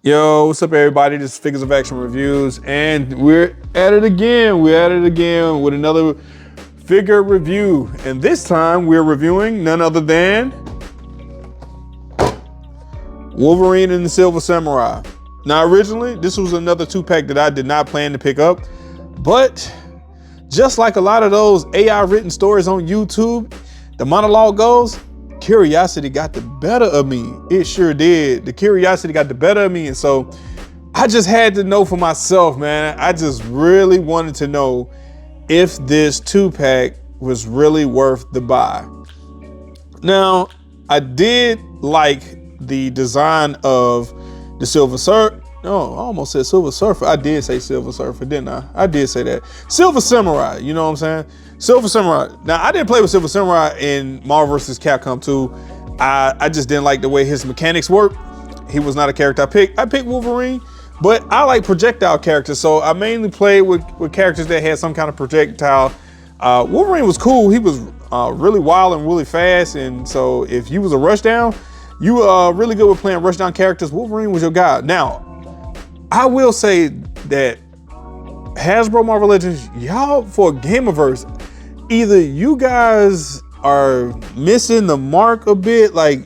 Yo, what's up everybody? This is Figures of Action Reviews, and we're at it again. We're at it again with another figure review. And this time we're reviewing none other than Wolverine and the Silver Samurai. Now originally, this was another 2-pack that I did not plan to pick up, but just like a lot of those AI written stories on YouTube, the monologue goes, curiosity got the better of me. It sure did. The curiosity got the better of me. And so I just had to know for myself, man. I just really wanted to know if this 2-pack was really worth the buy. Now, I did like the design of the Silver Surfer. Oh, I almost said Silver Surfer. I did say Silver Surfer, didn't I? I did say that. Silver Samurai, you know what I'm saying? Silver Samurai. Now, I didn't play with Silver Samurai in Marvel vs. Capcom 2. I just didn't like the way his mechanics work. He was not a character I picked. I picked Wolverine, but I like projectile characters, so I mainly played with characters that had some kind of projectile. Wolverine was cool. He was really wild and really fast, and so if you was a rushdown, you were really good with playing rushdown characters. Wolverine was your guy. Now, I will say that Hasbro Marvel Legends, y'all for Gamerverse, either you guys are missing the mark a bit, like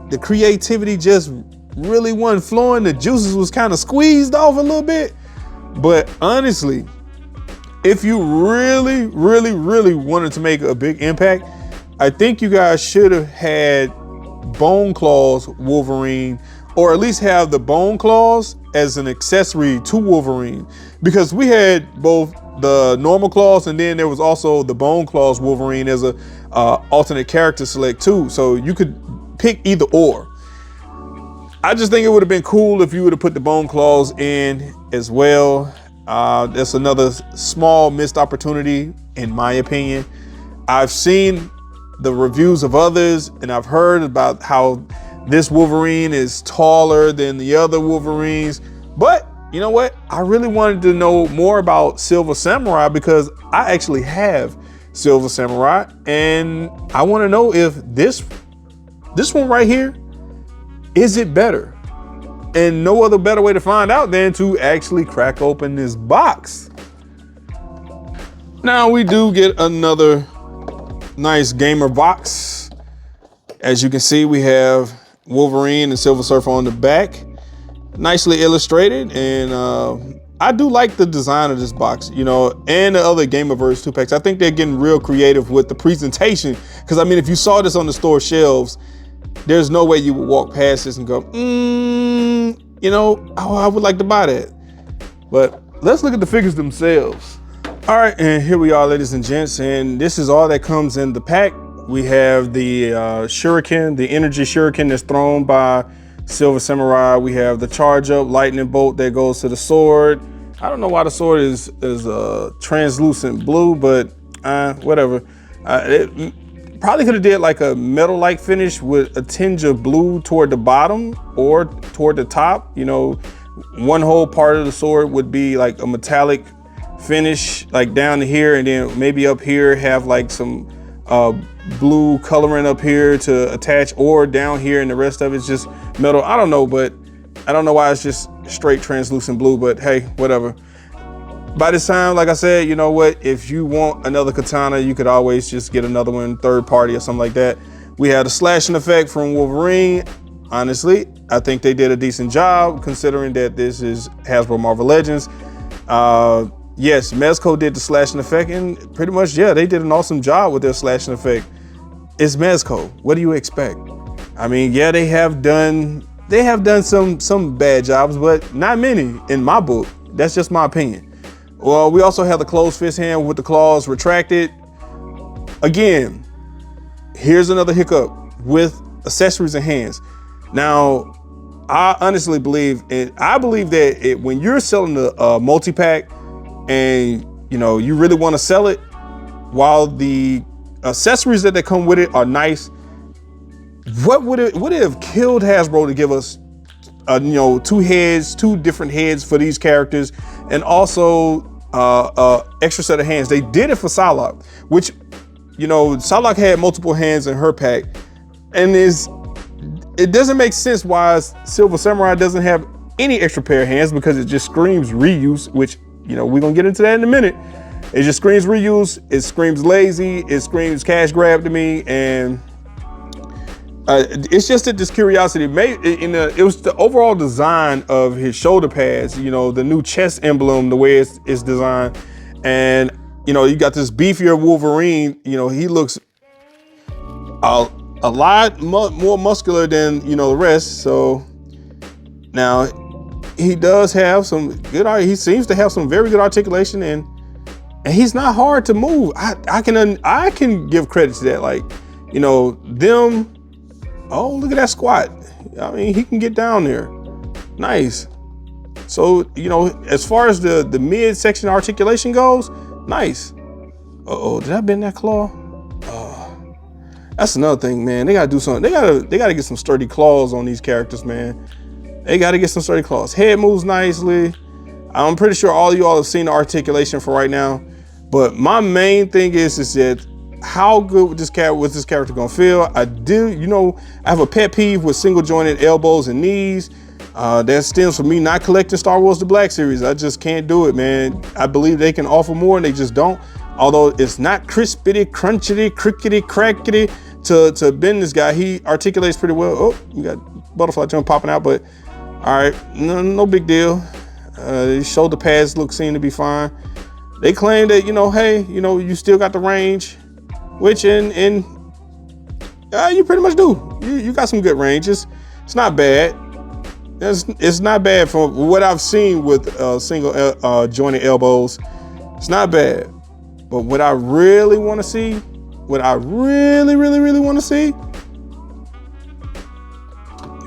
the creativity just really wasn't flowing, the juices was kind of squeezed off a little bit. But honestly, if you really wanted to make a big impact, I think you guys should have had Bone Claws Wolverine, or at least have the Bone Claws as an accessory to Wolverine, because we had both the normal claws and then there was also the Bone Claws Wolverine as a alternate character select too, so you could pick either or. I just think it would have been cool if you would have put the Bone Claws in as well. That's another small missed opportunity in my opinion. I've seen the reviews of others and I've heard about how this Wolverine is taller than the other Wolverines, but you know what? I really wanted to know more about Silver Samurai because I actually have Silver Samurai, and I want to know if this one right here, is it better? And no other better way to find out than to actually crack open this box. Now we do get another nice gamer box. As you can see, we have Wolverine and Silver Surfer on the back, nicely illustrated, and I do like the design of this box, you know, and the other Gamerverse 2-packs. I think they're getting real creative with the presentation, because I mean, if you saw this on the store shelves, there's no way you would walk past this and go, you know, oh, I would like to buy that. But let's look at the figures themselves. All right, and here we are, ladies and gents, and this is all that comes in the pack. We have the shuriken, the energy shuriken that's thrown by Silver Samurai. We have the charge up lightning bolt that goes to the sword. I don't know why the sword is translucent blue, but whatever. It probably could have did like a metal-like finish with a tinge of blue toward the bottom or toward the top. You know, one whole part of the sword would be like a metallic finish, like down to here, and then maybe up here have like some blue coloring up here to attach, or down here and the rest of it's just metal. I don't know, but I don't know why it's just straight translucent blue, but hey, whatever. By this time, like I said, you know what, if you want another katana, you could always just get another one third party or something like that. We had a slashing effect from Wolverine. Honestly, I think they did a decent job considering that this is Hasbro Marvel Legends. Yes, Mezco did the slashing effect, and pretty much, yeah, they did an awesome job with their slashing effect. It's Mezco. What do you expect? I mean, yeah, they have done some bad jobs, but not many in my book. That's just my opinion. Well, we also have the closed fist hand with the claws retracted. Again, here's another hiccup with accessories and hands. Now, I honestly believe, and I believe that when you're selling a multi-pack, and you know you really want to sell it, while the accessories that come with it are nice, what would it have killed Hasbro to give us you know, two different heads for these characters, and also extra set of hands. They did it for Psylocke, which, you know, Psylocke had multiple hands in her pack, and it doesn't make sense why Silver Samurai doesn't have any extra pair of hands because it just screams reuse, which, you know, we're gonna get into that in a minute. It just screams reuse, it screams lazy, it screams cash grab to me, and it's just that this curiosity it was the overall design of his shoulder pads, you know, the new chest emblem, the way it's designed. And, you know, you got this beefier Wolverine, you know, he looks a lot more muscular than, you know, the rest. So now he does have some good, he seems to have some very good articulation, and he's not hard to move. I can give credit to that. Like, you know, them, oh, look at that squat. I mean, he can get down there. Nice. So, you know, as far as the midsection articulation goes, nice. Uh-oh, did I bend that claw? That's another thing, man. They gotta do something. They gotta get some sturdy claws on these characters, man. They gotta get some sturdy claws. Head moves nicely. I'm pretty sure all of you all have seen the articulation for right now. But my main thing is that how good with this character gonna feel. You know, I have a pet peeve with single jointed elbows and knees. That stems from me not collecting Star Wars The Black Series. I just can't do it, man. I believe they can offer more and they just don't. Although it's not crispity, crunchity, crickety, crackety to bend this guy. He articulates pretty well. Oh, you got butterfly jump popping out, but all right, no big deal. His shoulder pads seem to be fine. They claim that, you know, hey, you know, you still got the range, which you pretty much do. You got some good range. It's not bad. It's not bad from what I've seen with single jointed elbows. It's not bad. But what I really want to see, what I really want to see,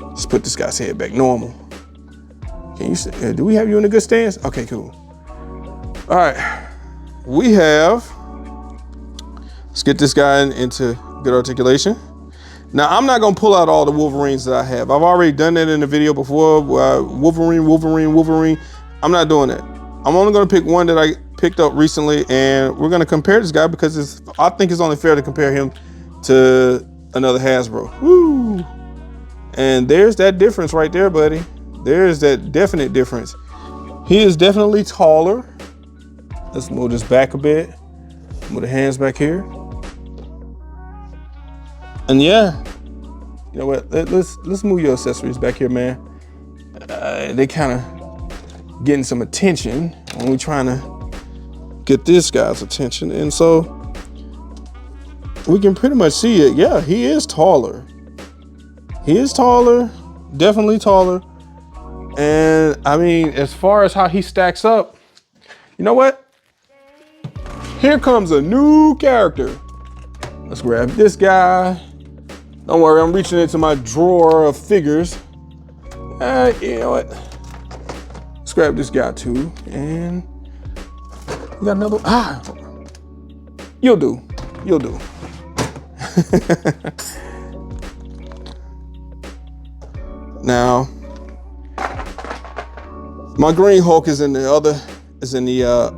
let's put this guy's head back normal. Can you see, do we have you in a good stance? Okay, cool. All right, let's get this guy into good articulation. Now, I'm not gonna pull out all the Wolverines that I have. I've already done that in the video before. Wolverine. I'm not doing that. I'm only gonna pick one that I picked up recently, and we're gonna compare this guy because I think it's only fair to compare him to another Hasbro. Woo! And there's that difference right there, buddy. There's that definite difference. He is definitely taller. Let's move this back a bit. Move the hands back here. And yeah, you know what? Let's move your accessories back here, man. They kind of getting some attention when we're trying to get this guy's attention, and so we can pretty much see it. Yeah, he is taller. He is taller, definitely taller. And I mean, as far as how he stacks up, you know what? Here comes a new character. Let's grab this guy. Don't worry, I'm reaching into my drawer of figures. You know what? Let's grab this guy too. And we got another, you'll do. Now, my Green Hulk is in the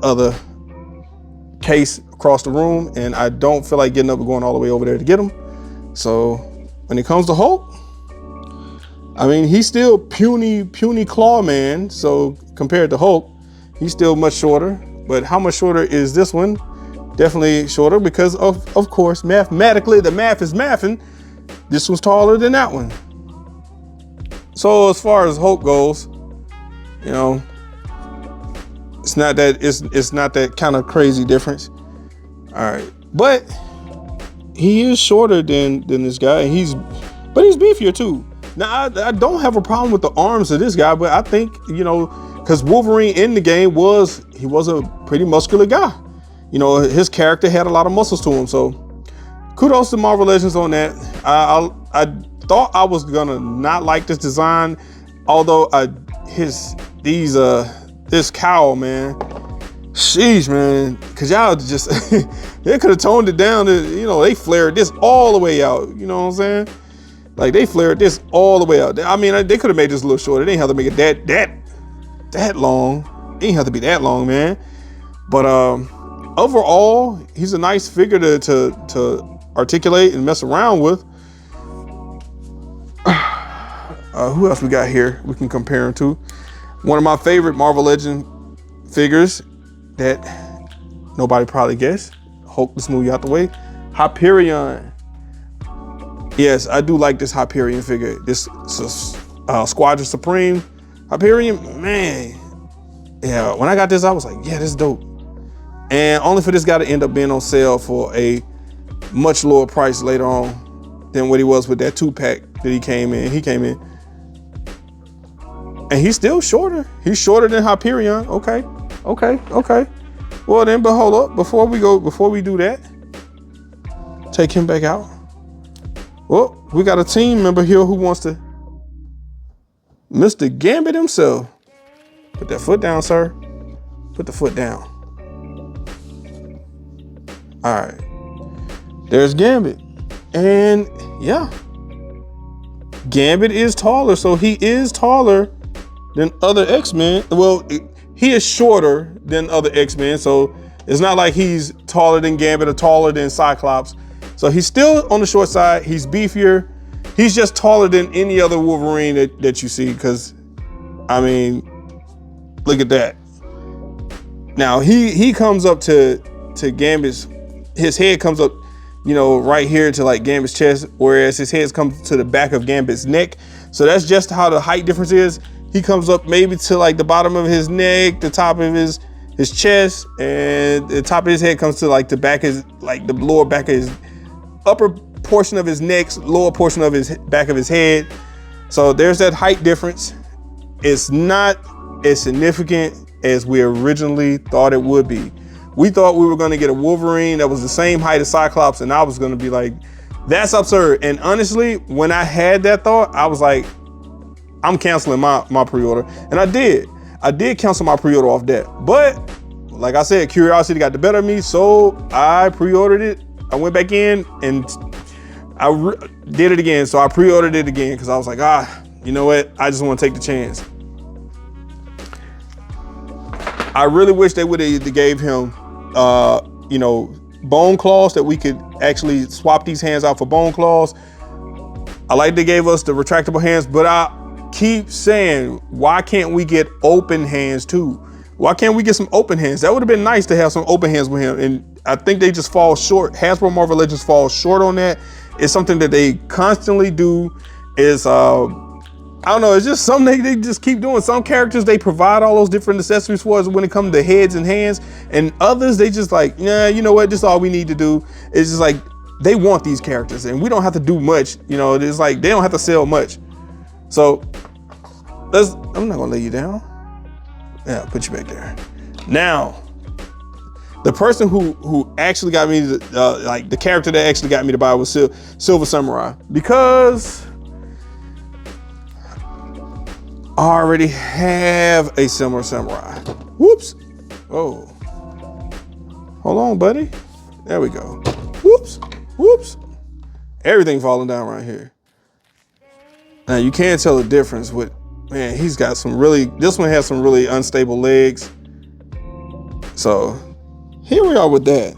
other case across the room, and I don't feel like getting up and going all the way over there to get him. So when it comes to Hulk, I mean, he's still puny claw man. So compared to Hulk, he's still much shorter. But how much shorter is this one? Definitely shorter because of course, mathematically, the math is mathing. This one's taller than that one. So as far as Hulk goes, you know, it's not that kind of crazy difference. All right, but he is shorter than this guy. But he's beefier too. Now I don't have a problem with the arms of this guy, but I think, you know, because Wolverine in the game was a pretty muscular guy. You know, his character had a lot of muscles to him. So kudos to Marvel Legends on that. I thought I was gonna not like this design, although this cowl, man, sheesh, man, because y'all just they could have toned it down. You know, they flared this all the way out. You know what I'm saying? Like, they flared this all the way out. I mean, they could have made this a little shorter. They didn't have to make it that long. It didn't have to be that long, man. But overall, he's a nice figure to articulate and mess around with. Who else we got here we can compare him to? One of my favorite Marvel Legends figures that nobody probably guessed. Hulk, let's move you out the way. Hyperion. Yes, I do like this Hyperion figure. This Squadron Supreme Hyperion, man. Yeah, when I got this, I was like, yeah, this is dope. And only for this guy to end up being on sale for a much lower price later on than what he was with that 2-pack that he came in. He came in. And he's still shorter. He's shorter than Hyperion. Okay. Well then, but hold up. Before we do that, take him back out. Well, we got a team member here who wants to. Mr. Gambit himself. Put that foot down, sir. Put the foot down. All right. There's Gambit. And yeah. Gambit is taller, so he is taller than other X-Men. Well, he is shorter than other X-Men, so it's not like he's taller than Gambit or taller than Cyclops. So he's still on the short side. He's beefier. He's just taller than any other Wolverine that you see, because, I mean, look at that. Now, he comes up to Gambit's, his head comes up, you know, right here to like Gambit's chest, whereas his head comes to the back of Gambit's neck. So that's just how the height difference is. He comes up maybe to like the bottom of his neck, the top of his chest, and the top of his head comes to like the back of his, like the lower back of his, upper portion of his neck, lower portion of his back of his head. So there's that height difference. It's not as significant as we originally thought it would be. We thought we were going to get a Wolverine that was the same height as Cyclops, and I was going to be like, that's absurd. And honestly, when I had that thought, I was like, I'm canceling my pre-order. And I did cancel my pre-order off that. But like I said, curiosity got the better of me, so I pre-ordered it. I went back in and I did it again. So I pre-ordered it again because I was like, you know what? I just want to take the chance. I really wish they would have gave him, you know, bone claws, that we could actually swap these hands out for bone claws. I like they gave us the retractable hands, but I keep saying, why can't we get open hands too? Why can't we get some open hands? That would have been nice to have some open hands with him. And I think they just fall short. Hasbro Marvel Legends falls short on that. It's something that they constantly do. Is I don't know, it's just something they just keep doing. Some characters, they provide all those different accessories for us when it comes to heads and hands, and others, they just like, yeah, you know what, this is all we need to do. It's just like, they want these characters and we don't have to do much. You know, it's like, they don't have to sell much. So I'm not gonna lay you down. Yeah, put you back there. Now, the person who actually got me, like the character that actually got me to buy was Silver Samurai, because I already have a Silver Samurai. Whoops. Oh. Hold on, buddy. There we go. Whoops. Whoops. Everything falling down right here. Now you can't tell the difference with, man, he's got some really, this one has some really unstable legs. So here we are with that.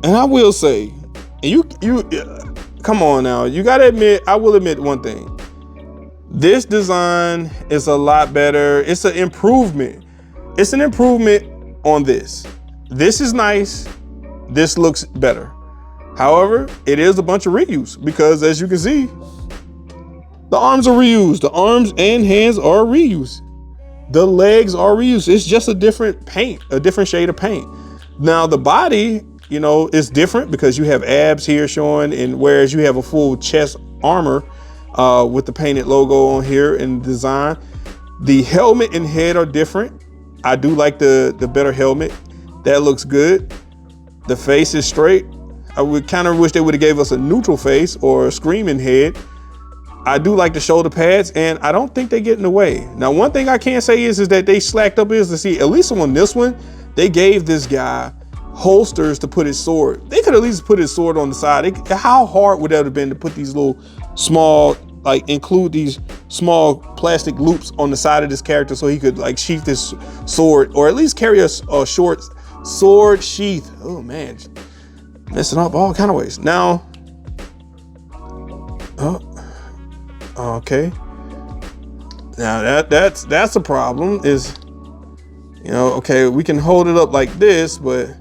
And I will say, and you come on now, you gotta admit, I will admit one thing. This design is a lot better. It's an improvement. It's an improvement on this. This is nice. This looks better. However, it is a bunch of reuse, because as you can see, the arms are reused. The arms and hands are reused. The legs are reused. It's just a different paint, a different shade of paint. Now the body, you know, is different because you have abs here showing, and whereas you have a full chest armor with the painted logo on here and design. The helmet and head are different. I do like the better helmet. That looks good. The face is straight. I would kind of wish they would have gave us a neutral face or a screaming head. I do like the shoulder pads, and I don't think they get in the way. Now, one thing I can say is that they slacked up is to see, at least on this one, they gave this guy holsters to put his sword. They could at least put his sword on the side. How hard would that have been to put these little small, like include these small plastic loops on the side of this character so he could like sheath his sword, or at least carry a short sword sheath. Oh man, messing up all kind of ways. Now, okay. Now that's a problem is, you know, okay, we can hold it up like this, but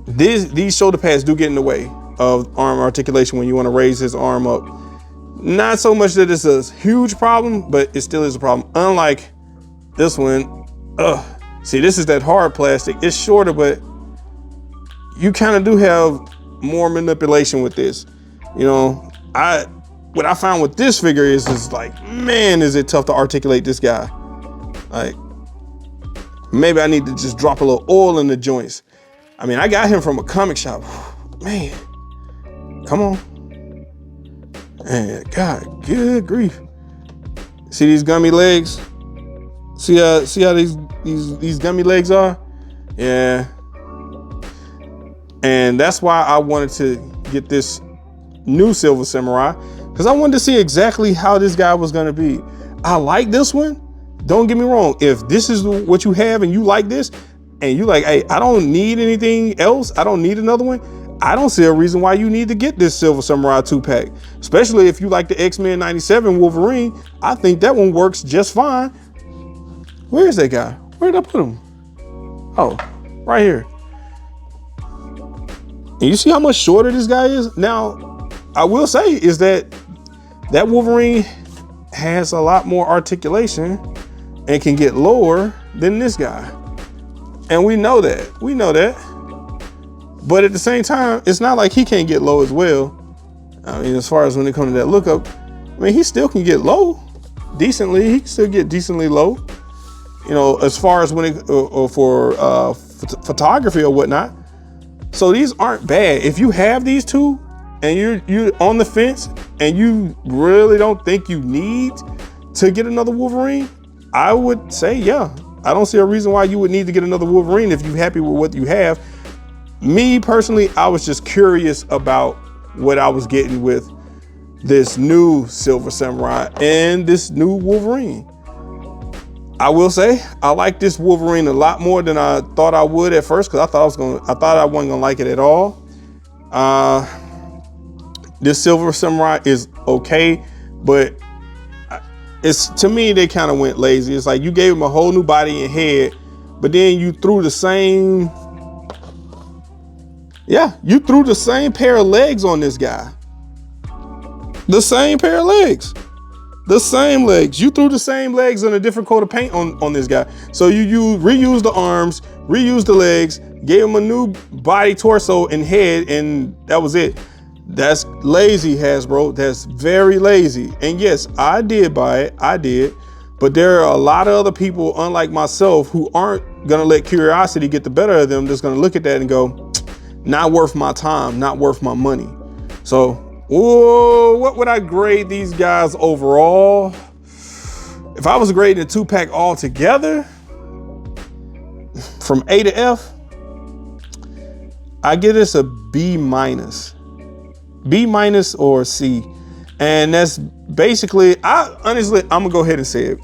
these shoulder pads do get in the way of arm articulation when you want to raise his arm up. Not so much that it's a huge problem, but it still is a problem. Unlike this one, see, this is that hard plastic. It's shorter, but you kind of do have more manipulation with this. You know, what I found with this figure is like, man, is it tough to articulate this guy. Like, maybe I need to just drop a little oil in the joints. I mean, I got him from a comic shop. Man, come on. Man, God, good grief. See these gummy legs? See how these gummy legs are? Yeah. And that's why I wanted to get this new Silver Samurai, because I wanted to see exactly how this guy was gonna be. I like this one. Don't get me wrong. If this is what you have and you like this, and you like, hey, I don't need anything else, I don't need another one, I don't see a reason why you need to get this Silver Samurai 2-pack. Especially if you like the X-Men 97 Wolverine, I think that one works just fine. Where is that guy? Where did I put him? Oh, right here. And you see how much shorter this guy is? Now, I will say is that Wolverine has a lot more articulation and can get lower than this guy. And we know that. But at the same time, it's not like he can't get low as well. I mean, as far as when it comes to that lookup, I mean, he still can get low decently. He can still get decently low. You know, as far as when it for photography or whatnot. So these aren't bad. If you have these two and you're on the fence and you really don't think you need to get another Wolverine, I would say, yeah. I don't see a reason why you would need to get another Wolverine if you're happy with what you have. Me personally, I was just curious about what I was getting with this new Silver Samurai and this new Wolverine. I will say I like this Wolverine a lot more than I thought I would at first, because I thought I wasn't gonna like it at all. This Silver Samurai is okay, but it's, to me, they kind of went lazy. It's like you gave him a whole new body and head, but then you threw the same pair of legs on this guy. The same pair of legs. The same legs. You threw the same legs on a different coat of paint on this guy. So you reused the arms, reused the legs, gave him a new body, torso, and head, and that was it. That's lazy, Hasbro. That's very lazy. And yes, I did buy it. I did. But there are a lot of other people, unlike myself, who aren't gonna let curiosity get the better of them. Just gonna look at that and go, not worth my time, not worth my money. So, what would I grade these guys overall? If I was grading a 2-pack all together, from A to F, I give this a B minus. B minus or C. And that's basically, honestly, I'm gonna go ahead and say it.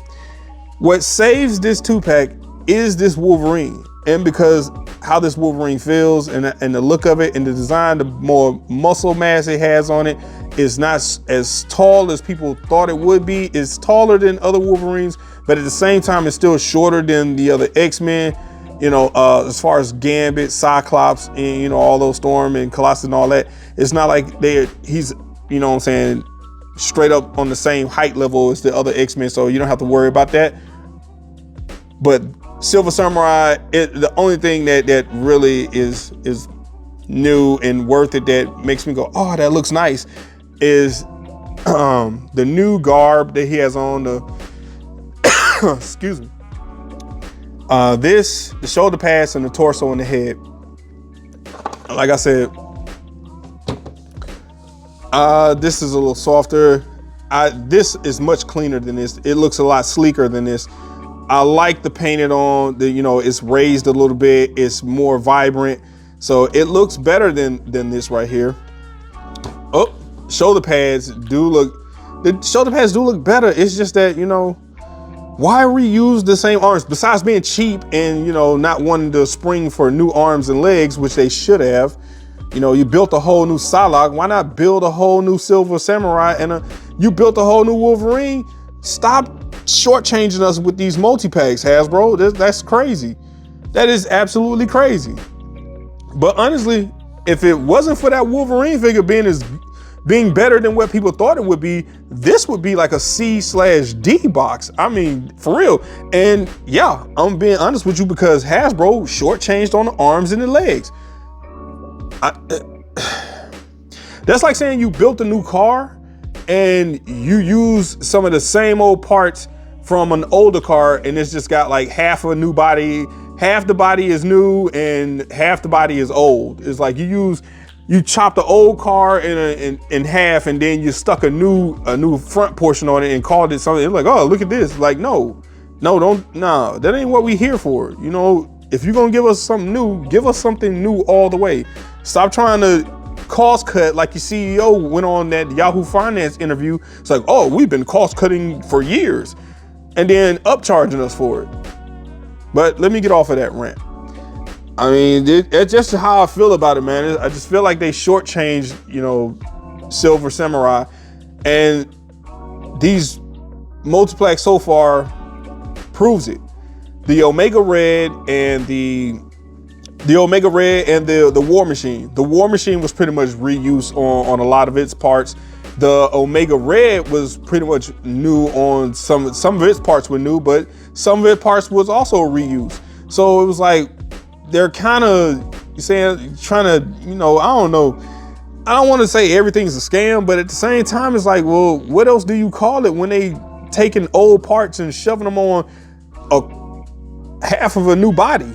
What saves this 2-pack is this Wolverine. And because how this Wolverine feels and the look of it and the design, the more muscle mass it has on it, is not as tall as people thought it would be. It's taller than other Wolverines, but at the same time, it's still shorter than the other X-Men. You know, as far as Gambit, Cyclops, and, you know, all those Storm and Colossus and all that, it's not like he's, you know what I'm saying, straight up on the same height level as the other X-Men, so you don't have to worry about that. But Silver Samurai, the only thing that really is new and worth it, that makes me go, oh, that looks nice, is the new garb that he has on, the excuse me. The shoulder pads and the torso and the head. Like I said, this is a little softer. This is much cleaner than this. It looks a lot sleeker than this. I like the painted on, you know, it's raised a little bit. It's more vibrant. So it looks better than this right here. Oh, the shoulder pads do look better. It's just that, you know, why reuse the same arms? Besides being cheap and, you know, not wanting to spring for new arms and legs, which they should have, You know, you built a whole new Psylocke. Why not build a whole new Silver Samurai and you built a whole new Wolverine? Stop shortchanging us with these multi-packs, Hasbro. That's crazy. That is absolutely crazy. But honestly, if it wasn't for that Wolverine figure being better than what people thought it would be, this would be like a C/D box. I mean, for real. And yeah, I'm being honest with you because Hasbro shortchanged on the arms and the legs. That's like saying you built a new car and you use some of the same old parts from an older car, and it's just got like half of a new body, half the body is new and half the body is old. It's like you chopped the old car in half and then you stuck a new front portion on it and called it something. It's like, oh, look at this. Like, no, that ain't what we here for. You know, if you're gonna give us something new, give us something new all the way. Stop trying to cost cut like your CEO went on that Yahoo Finance interview. It's like, oh, we've been cost cutting for years, and then upcharging us for it. But let me get off of that rant. I mean, it's just how I feel about it, man. I just feel like they shortchanged, you know, Silver Samurai, and these multiplax so far proves it. The Omega Red and the War Machine. The War Machine was pretty much reused on a lot of its parts. The Omega Red was pretty much new on some of its parts were new, but some of its parts was also reused. So it was like, they're kind of trying to, you know, I don't know. I don't want to say everything's a scam, but at the same time, it's like, well, what else do you call it when they taking old parts and shoving them on half of a new body?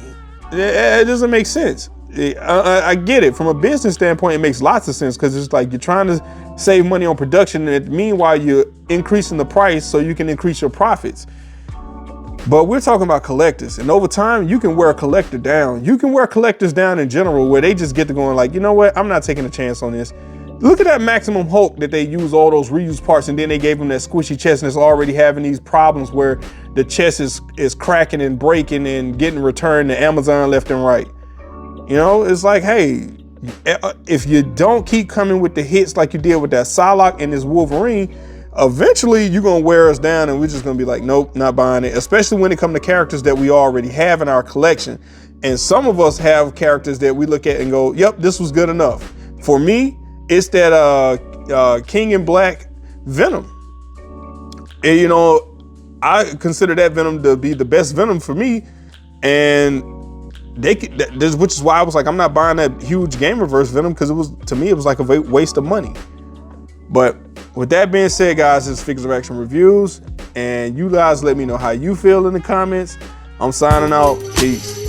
It doesn't make sense. I get it. From a business standpoint, it makes lots of sense because it's like you're trying to save money on production, and meanwhile, you're increasing the price so you can increase your profits. But we're talking about collectors, and over time, you can wear a collector down. You can wear collectors down in general where they just get to going like, you know what, I'm not taking a chance on this. Look at that Maximum Hulk that they use all those reused parts, and then they gave him that squishy chest, and it's already having these problems where the chest is cracking and breaking and getting returned to Amazon left and right. You know, it's like, hey, if you don't keep coming with the hits like you did with that Psylocke and this Wolverine, eventually you're gonna wear us down and we're just gonna be like, nope, not buying it, especially when it comes to characters that we already have in our collection. And some of us have characters that we look at and go, yep, this was good enough. For me, it's that King in Black Venom. And, you know, I consider that Venom to be the best Venom for me. And which is why I was like, I'm not buying that huge Gamerverse Venom, because to me, it was like a waste of money. But with that being said, guys, this is Figures of Action Reviews, and you guys let me know how you feel in the comments. I'm signing out. Peace.